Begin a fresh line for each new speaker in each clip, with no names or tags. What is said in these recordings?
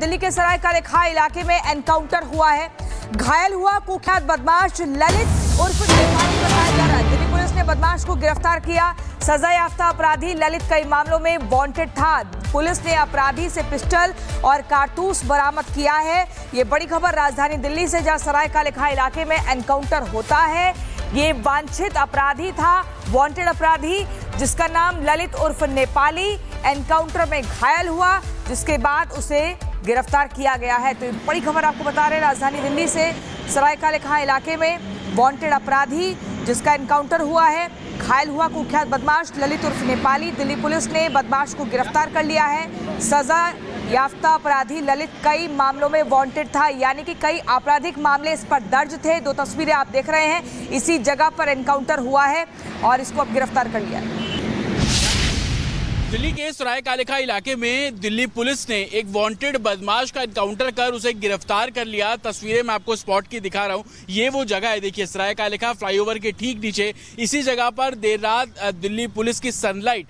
दिल्ली के सराय काले खां इलाके में एनकाउंटर हुआ है। घायल हुआ कुख्यात बदमाश ललित उर्फ नेपाली बताया जा रहा है। दिल्ली पुलिस ने बदमाश को गिरफ्तार किया। सजा याफ्ता अपराधी ललित कई मामलों में वांटेड था। पुलिस ने अपराधी से पिस्टल और कारतूस बरामद किया है। ये बड़ी खबर राजधानी दिल्ली से, जहां सराय काले खां इलाके में एनकाउंटर होता है। ये वांछित अपराधी था, वांटेड अपराधी, जिसका नाम ललित उर्फ नेपाली एनकाउंटर में घायल हुआ, जिसके बाद उसे गिरफ्तार किया गया है। तो बड़ी खबर आपको बता रहे हैं राजधानी दिल्ली से, सराय काले खां इलाके में वांटेड अपराधी जिसका एनकाउंटर हुआ है, घायल हुआ कुख्यात बदमाश ललित उर्फ नेपाली। दिल्ली पुलिस ने बदमाश को गिरफ्तार कर लिया है। सजा याफ्ता अपराधी ललित कई मामलों में वांटेड था, यानी कि कई आपराधिक मामले इस पर दर्ज थे। दो तस्वीरें आप देख रहे हैं, इसी जगह पर एनकाउंटर हुआ है और इसको अब गिरफ्तार कर लिया है।
दिल्ली के सराय काले खां इलाके में दिल्ली पुलिस ने एक वांटेड बदमाश का एनकाउंटर कर उसे गिरफ्तार कर लिया। तस्वीरें मैं आपको स्पॉट की दिखा रहा हूं। ये वो जगह है, देखिए, सराय काले खां फ्लाईओवर के ठीक नीचे। इसी जगह पर देर रात दिल्ली पुलिस की सनलाइट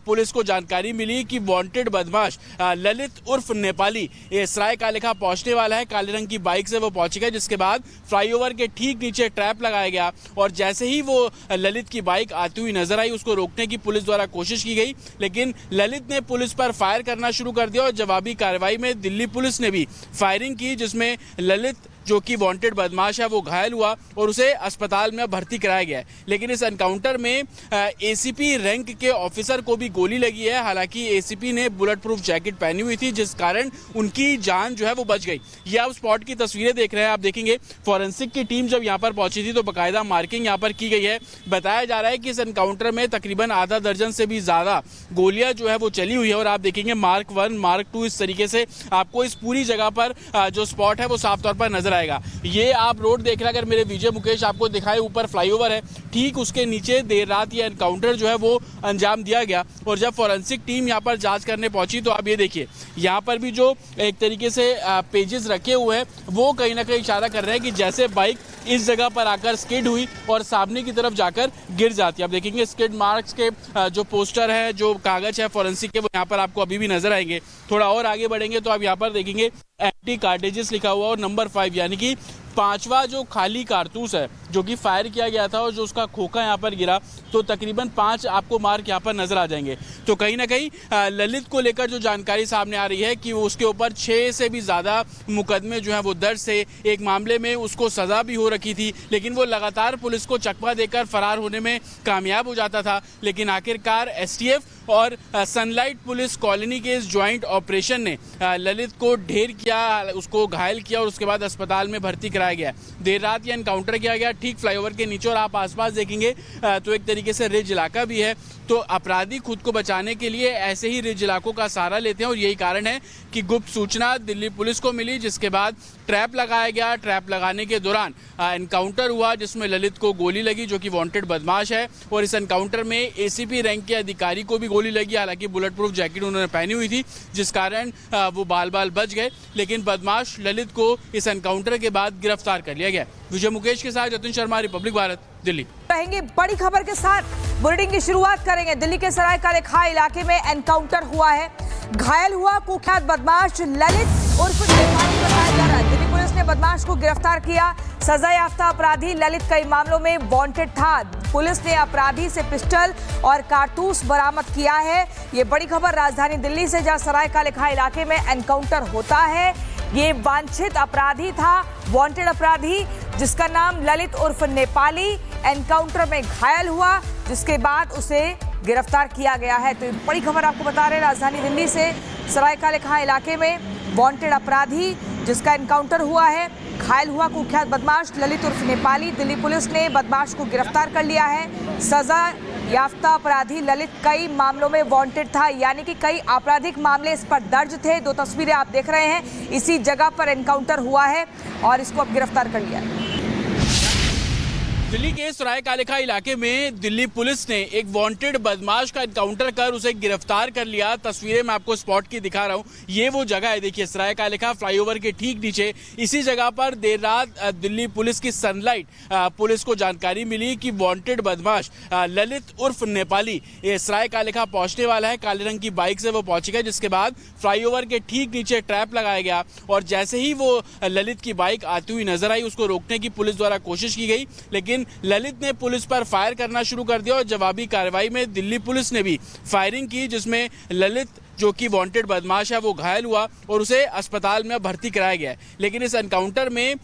पुलिस को जानकारी मिली कि वांटेड बदमाश ललित उर्फ नेपाली सराय काले खां पहुंचने वाला है। काले रंग की बाइक से वो पहुंचेगा, जिसके बाद फ्लाईओवर के ठीक नीचे ट्रैप लगाया गया और जैसे ही वो ललित की बाइक आती हुई नजर आई, उसको रोकने की पुलिस द्वारा कोशिश की गई, लेकिन ललित ने पुलिस पर फायर करना शुरू कर दिया और जवाबी कार्रवाई में दिल्ली पुलिस ने भी फायरिंग की, जिसमें ललित जो कि वांटेड बदमाश है वो घायल हुआ और उसे अस्पताल में भर्ती कराया गया है। लेकिन इस एनकाउंटर में एसीपी रैंक के ऑफिसर को भी गोली लगी है। हालांकि एसीपी ने बुलेट प्रूफ जैकेट पहनी हुई थी, जिस कारण उनकी जान जो है वो बच गई। ये आप स्पॉट की तस्वीरें देख रहे हैं। आप देखेंगे फॉरेंसिक की टीम जब यहाँ पर पहुंची थी तो बाकायदा मार्किंग यहाँ पर की गई है। बताया जा रहा है कि इस एनकाउंटर में तकरीबन आधा दर्जन से भी ज्यादा गोलियां जो है वो चली हुई है और आप देखेंगे मार्क 1, मार्क 2 इस तरीके से आपको इस पूरी जगह पर जो स्पॉट है वो साफ तौर पर नजर आएगा। ये आप रोड देख रहे हैं, अगर मेरे विजय मुकेश आपको दिखाए, ऊपर फ्लाईओवर है, ठीक उसके नीचे देर रात ये एनकाउंटर जो है वो अंजाम दिया गया। और जब फॉरेंसिक टीम यहाँ पर जांच करने पहुंची तो आप ये देखिए, यहाँ पर भी जो एक तरीके से पेजेस रखे हुए हैं वो कहीं ना कहीं इशारा कर रहे हैं कि जैसे बाइक इस जगह पर आकर स्किड हुई और सामने की तरफ जाकर गिर जाती है। आप देखेंगे स्किड मार्क्स के जो पोस्टर है, जो कागज है फॉरेंसिक के, वो यहाँ पर आपको अभी भी नजर आएंगे। थोड़ा और आगे बढ़ेंगे तो आप यहाँ पर देखेंगे एंटी कार्टेजेस लिखा हुआ और नंबर 5 यानी कि 5वां जो खाली कारतूस है जो कि फायर किया गया था और जो उसका खोखा यहाँ पर गिरा, तो तकरीबन 5 आपको मार्क यहाँ पर नजर आ जाएंगे। तो कहीं ना कहीं ललित को लेकर जो जानकारी सामने आ रही है कि वो उसके ऊपर 6 से भी ज्यादा मुकदमे जो है वो दर्ज थे। एक मामले में उसको सजा भी हो रखी थी, लेकिन वो लगातार पुलिस को चकमा देकर फरार होने में कामयाब हो जाता था। लेकिन आखिरकार एसटीएफ और सनलाइट पुलिस कॉलोनी के इस ज्वाइंट ऑपरेशन ने ललित को ढेर किया, उसको घायल किया और उसके बाद अस्पताल में भर्ती कराया गया। देर रात ये एनकाउंटर किया गया ठीक फ्लाईओवर के नीचे और आप आसपास देखेंगे तो एक तरीके से रिज इलाका भी है। तो अपराधी खुद को बचाने के लिए ऐसे ही रिज इलाकों का सहारा लेते हैं और यही कारण है कि गुप्त सूचना दिल्ली पुलिस को मिली, जिसके बाद ट्रैप लगाया गया। ट्रैप लगाने के दौरान एनकाउंटर हुआ जिसमें ललित को गोली लगी, जो कि वांटेड बदमाश है। और इस एनकाउंटर में एसीपी रैंक के अधिकारी को भी गोली लगी। हालांकि बुलेट प्रूफ जैकेट उन्होंने पहनी हुई थी, जिस कारण वो बाल बाल बच गए। लेकिन बदमाश ललित को इस एनकाउंटर के बाद गिरफ्तार कर लिया गया। विजय मुकेश के साथ जतिन शर्मा, रिपब्लिक भारत, दिल्ली।
रहेंगे बड़ी खबर के साथ, बुलेटिन की शुरुआत करेंगे। दिल्ली के सराय काले खां इलाके में एनकाउंटर हुआ है। घायल हुआ कुख्यात बदमाश ललित उर्फ नेपाली बताया जा रहा है। दिल्ली पुलिस ने बदमाश को गिरफ्तार किया। सजा याफ्ता अपराधी ललित कई मामलों में वांटेड था। पुलिस ने अपराधी से पिस्टल और कारतूस बरामद किया है। ये बड़ी खबर राजधानी दिल्ली से, जहां सराय काले खां इलाके में एनकाउंटर होता है। ये वांछित अपराधी था, वांटेड अपराधी, जिसका नाम ललित उर्फ नेपाली एनकाउंटर में घायल हुआ, जिसके बाद उसे गिरफ्तार किया गया है। तो बड़ी खबर आपको बता रहे हैं राजधानी दिल्ली से, सराय काले खां इलाके में वांटेड अपराधी जिसका एनकाउंटर हुआ है, घायल हुआ कुख्यात बदमाश ललित उर्फ नेपाली। दिल्ली पुलिस ने बदमाश को गिरफ्तार कर लिया है। सजा याफ्ता अपराधी ललित कई मामलों में वांटेड था, यानी कि कई आपराधिक मामले इस पर दर्ज थे। दो तस्वीरें आप देख रहे हैं, इसी जगह पर एनकाउंटर हुआ है और इसको अब गिरफ्तार कर लिया है।
दिल्ली के सराय कालेखा इलाके में दिल्ली पुलिस ने एक वांटेड बदमाश का एनकाउंटर कर उसे गिरफ्तार कर लिया। तस्वीरें मैं आपको स्पॉट की दिखा रहा हूं। ये वो जगह है, देखिए सराय कालेखा फ्लाईओवर के ठीक नीचे। इसी जगह पर देर रात दिल्ली पुलिस की सनलाइट पुलिस को जानकारी मिली कि वांटेड बदमाश ललित उर्फ नेपाली सराय कालेखा पहुंचने वाला है। काले रंग की बाइक से वो पहुंचेगा, जिसके बाद फ्लाईओवर के ठीक नीचे ट्रैप लगाया गया और जैसे ही वो ललित की बाइक आती हुई नजर आई, उसको रोकने की पुलिस द्वारा कोशिश की गई, लेकिन ललित ने पुलिस पर फायर करना शुरू कर दिया और जवाबी कार्रवाई में दिल्ली पुलिस ने भी फायरिंग की, जिसमें ललित जो कि वांटेड बदमाश है वो घायल हुआ और उसे अस्पताल में भर्ती कराया गया है। लेकिन इस एनकाउंटर में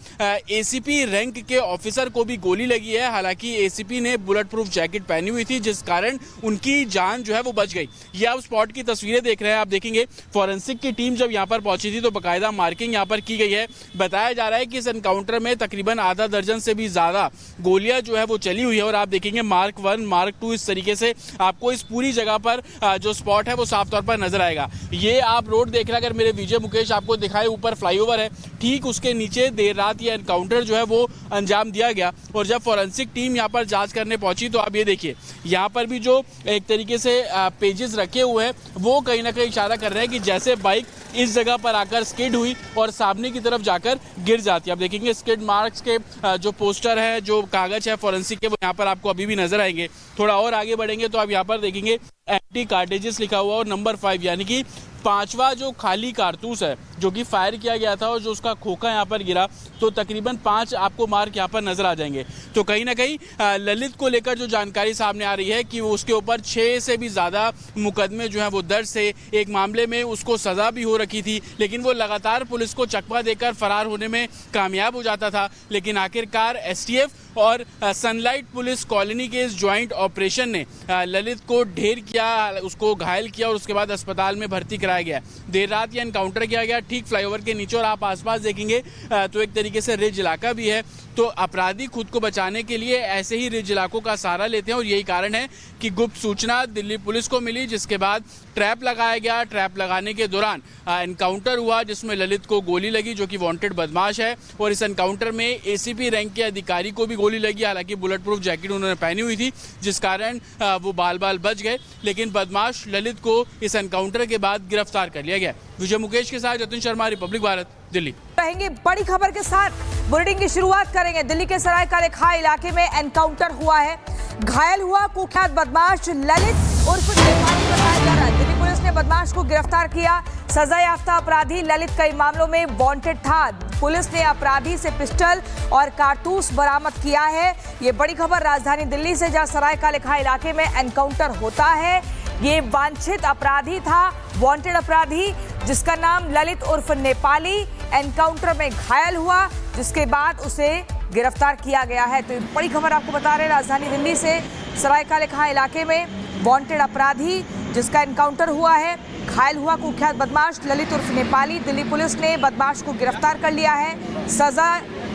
एसीपी रैंक के ऑफिसर को भी गोली लगी है। हालांकि एसीपी ने बुलेट प्रूफ जैकेट पहनी हुई थी, जिस कारण उनकी जान जो है वो बच गई। ये आप स्पॉट की तस्वीरें देख रहे हैं। आप देखेंगे फॉरेंसिक की टीम जब यहाँ पर पहुंची थी तो बाकायदा मार्किंग यहाँ पर की गई है। बताया जा रहा है कि इस एनकाउंटर में तकरीबन आधा दर्जन से भी ज्यादा गोलियां जो है वो चली हुई है और आप देखेंगे मार्क 1 मार्क 2 इस तरीके से आपको इस पूरी जगह पर जो स्पॉट है वो साफ तौर पर नजर आएगा। ये आप रोड देख रहे हैं, अगर मेरे विजय मुकेश आपको दिखाए, ऊपर फ्लाईओवर है, ठीक उसके नीचे देर रात ये एनकाउंटर जो है वो अंजाम दिया गया। और जब फॉरेंसिक टीम यहाँ पर जांच करने पहुंची तो आप ये देखिए यहाँ पर भी जो एक तरीके से पेजेस रखे हुए हैं वो कहीं ना कहीं इशारा कर रहे हैं कि जैसे बाइक इस जगह पर आकर स्किड हुई और सामने की तरफ जाकर गिर जाती है। आप देखेंगे स्किड मार्क्स के जो पोस्टर है, जो कागज है फॉरेंसिक के, वो यहाँ पर आपको अभी भी नजर आएंगे। थोड़ा और आगे बढ़ेंगे तो आप यहाँ पर देखेंगे एंटी कार्टेजेस लिखा हुआ और नंबर 5 यानी कि 5वां जो खाली कारतूस है जो कि फायर किया गया था और जो उसका खोखा यहाँ पर गिरा, तो तकरीबन 5 आपको मार्क यहाँ पर नजर आ जाएंगे। तो कहीं ना कहीं ललित को लेकर जो जानकारी सामने आ रही है कि वो उसके ऊपर 6 से भी ज्यादा मुकदमे जो है वो दर्ज थे। एक मामले में उसको सजा भी हो रखी थी, लेकिन वो लगातार पुलिस को चकमा देकर फरार होने में कामयाब हो जाता था। लेकिन आखिरकार एसटीएफ और सनलाइट पुलिस कॉलोनी के इस ज्वाइंट ऑपरेशन ने ललित को ढेर किया, उसको घायल किया और उसके बाद अस्पताल में भर्ती कराया गया। देर रात यह एनकाउंटर किया गया ठीक फ्लाईओवर के नीचे और आप आसपास देखेंगे तो एक तरीके से रिज इलाका भी है। तो अपराधी खुद को बचाने के लिए ऐसे ही रिज इलाकों का सहारा लेते हैं और यही कारण है कि गुप्त सूचना दिल्ली पुलिस को मिली, जिसके बाद ट्रैप लगाया गया। ट्रैप लगाने के दौरान एनकाउंटर हुआ जिसमें ललित को गोली लगी, जो कि वांटेड बदमाश है। और इस एनकाउंटर में एसीपी रैंक के अधिकारी को भी गोली लगी। हालांकि बुलेट प्रूफ जैकेट उन्होंने पहनी हुई थी, जिस कारण वो बाल बच गए। लेकिन बदमाश ललित को इस एनकाउंटर के बाद गिरफ्तार कर लिया गया। विजय मुकेश के साथ जतिन शर्मा, रिपब्लिक भारत, दिल्ली।
रहेंगे बड़ी खबर के साथ बुलेटिन की शुरुआत करेंगे। दिल्ली के सराय कालेखा इलाके में एनकाउंटर हुआ है। घायल हुआ कुख्यात बदमाश ललित उर्फ नेपाली बताया जा रहा है। दिल्ली पुलिस ने बदमाश को गिरफ्तार किया। सजा याफ्ता अपराधी ललित कई मामलों में वांटेड था। पुलिस ने अपराधी से पिस्टल और कारतूस बरामद किया है। ये बड़ी खबर राजधानी दिल्ली से, जहां सराय कालेखा इलाके में एनकाउंटर होता है। ये वांछित अपराधी था, वांटेड अपराधी, जिसका नाम ललित उर्फ नेपाली एनकाउंटर में घायल हुआ, जिसके बाद उसे गिरफ्तार किया गया है। तो बड़ी खबर आपको बता रहे हैं राजधानी दिल्ली से, सराय कालेखा इलाके में वांटेड अपराधी जिसका एनकाउंटर हुआ है, घायल हुआ कुख्यात बदमाश ललित उर्फ नेपाली। दिल्ली पुलिस ने बदमाश को गिरफ्तार कर लिया है। सजा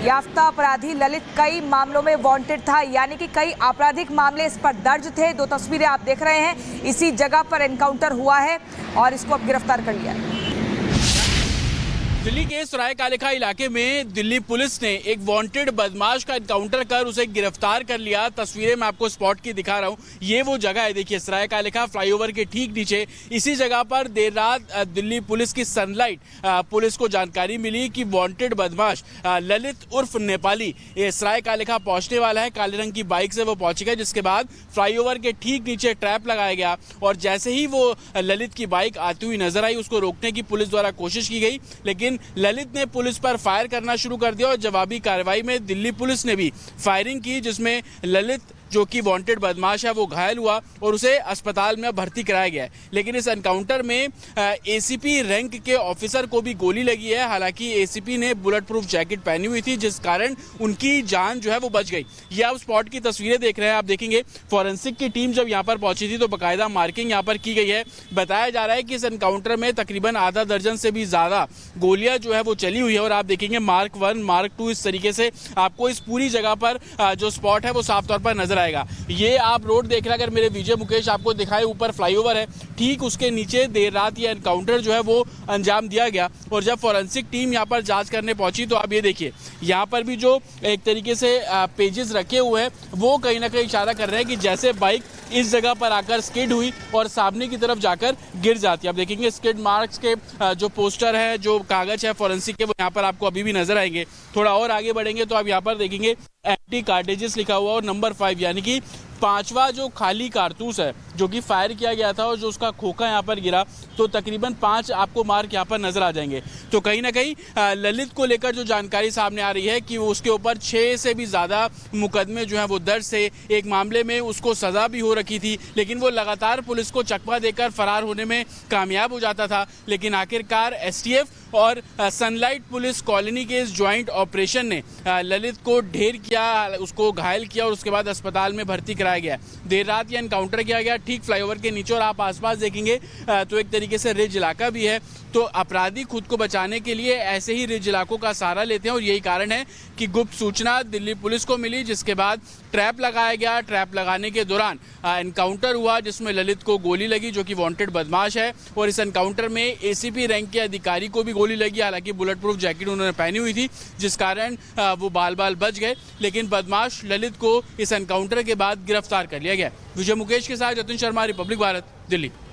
याफ्ता अपराधी ललित कई मामलों में वांटेड था, यानी कि कई आपराधिक मामले इस पर दर्ज थे। 2 तस्वीरें आप देख रहे हैं, इसी जगह पर एनकाउंटर हुआ है और इसको अब गिरफ्तार कर लिया है।
दिल्ली के सराय कालेखा इलाके में दिल्ली पुलिस ने एक वांटेड बदमाश का एनकाउंटर कर उसे गिरफ्तार कर लिया। तस्वीरें मैं आपको स्पॉट की दिखा रहा हूं। ये वो जगह है, देखिए सराय कालेखा फ्लाईओवर के ठीक नीचे। इसी जगह पर देर रात दिल्ली पुलिस की सनलाइट पुलिस को जानकारी मिली कि वांटेड बदमाश ललित उर्फ नेपाली सराय कालेखा पहुंचने वाला है। काले रंग की बाइक से वो पहुंचेगा, जिसके बाद फ्लाईओवर के ठीक नीचे ट्रैप लगाया गया और जैसे ही वो ललित की बाइक आती हुई नजर आई, उसको रोकने की पुलिस द्वारा कोशिश की गई, लेकिन ललित ने पुलिस पर फायर करना शुरू कर दिया और जवाबी कार्रवाई में दिल्ली पुलिस ने भी फायरिंग की, जिसमें ललित जो कि वांटेड बदमाश है वो घायल हुआ और उसे अस्पताल में भर्ती कराया गया है। लेकिन इस एनकाउंटर में एसीपी रैंक के ऑफिसर को भी गोली लगी है। हालांकि एसीपी ने बुलेट प्रूफ जैकेट पहनी हुई थी, जिस कारण उनकी जान जो है वो बच गई। ये आप स्पॉट की तस्वीरें देख रहे हैं। आप देखेंगे फॉरेंसिक की टीम जब यहाँ पर पहुंची थी तो बाकायदा मार्किंग यहाँ पर की गई है। बताया जा रहा है कि इस एनकाउंटर में तकरीबन आधा दर्जन से भी ज्यादा गोलियां जो है वो चली हुई है और आप देखेंगे मार्क 1 मार्क 2 इस तरीके से आपको इस पूरी जगह पर जो स्पॉट है वो साफ तौर पर नजर आएगा। ये आप रोड देख रहे हैं, अगर मेरे विजय मुकेश आपको दिखाए, ऊपर फ्लाईओवर है, ठीक उसके नीचे देर रात ये एनकाउंटर जो है वो अंजाम दिया गया। और जब फॉरेंसिक टीम यहाँ पर जांच करने पहुंची तो आप ये देखिए, यहाँ पर भी जो एक तरीके से पेजेस रखे हुए हैं वो कहीं ना कहीं इशारा कर रहे हैं कि जैसे बाइक इस जगह पर आकर स्किड हुई और सामने की तरफ जाकर गिर जाती है। आप देखेंगे स्किड मार्क्स के जो पोस्टर है, जो कागज है फॉरेंसिक के, वो यहाँ पर आपको अभी भी नजर आएंगे। थोड़ा और आगे बढ़ेंगे तो आप यहाँ पर देखेंगे एम्प्टी कार्टेजेस लिखा हुआ और नंबर 5 यानी कि 5वां जो खाली कारतूस है जो कि फायर किया गया था और जो उसका खोखा यहाँ पर गिरा, तो तकरीबन 5 आपको मार्क यहाँ पर नजर आ जाएंगे। तो कहीं ना कहीं ललित को लेकर जो जानकारी सामने आ रही है कि उसके ऊपर 6 से भी ज्यादा मुकदमे जो है वो दर्ज थे। एक मामले में उसको सजा भी हो रखी थी, लेकिन वो लगातार पुलिस को चकमा देकर फरार होने में कामयाब हो जाता था। लेकिन आखिरकार एसटीएफ और सनलाइट पुलिस कॉलोनी के इस ज्वाइंट ऑपरेशन ने ललित को ढेर किया, उसको घायल किया और उसके बाद अस्पताल में भर्ती कराया गया। देर रात यह एनकाउंटर किया गया ठीक फ्लाईओवर के नीचे, और आप आसपास देखेंगे तो एक तरीके से रिज इलाका भी है। तो अपराधी खुद को बचाने के लिए ऐसे ही रिज इलाकों का सहारा लेते हैं और यही कारण है कि गुप्त सूचना दिल्ली पुलिस को मिली, जिसके बाद ट्रैप लगाया गया। ट्रैप लगाने के दौरान एनकाउंटर हुआ जिसमें ललित को गोली लगी, जो कि वांटेड बदमाश है। और इस एनकाउंटर में एसीपी रैंक के अधिकारी को भी गोली लगी, हालांकि बुलेट प्रूफ जैकेट उन्होंने पहनी हुई थी, जिस कारण वो बाल बाल बच गए। लेकिन बदमाश ललित को इस एनकाउंटर के बाद गिरफ्तार कर लिया गया। विजय मुकेश के साथ जतिन शर्मा, रिपब्लिक भारत, दिल्ली।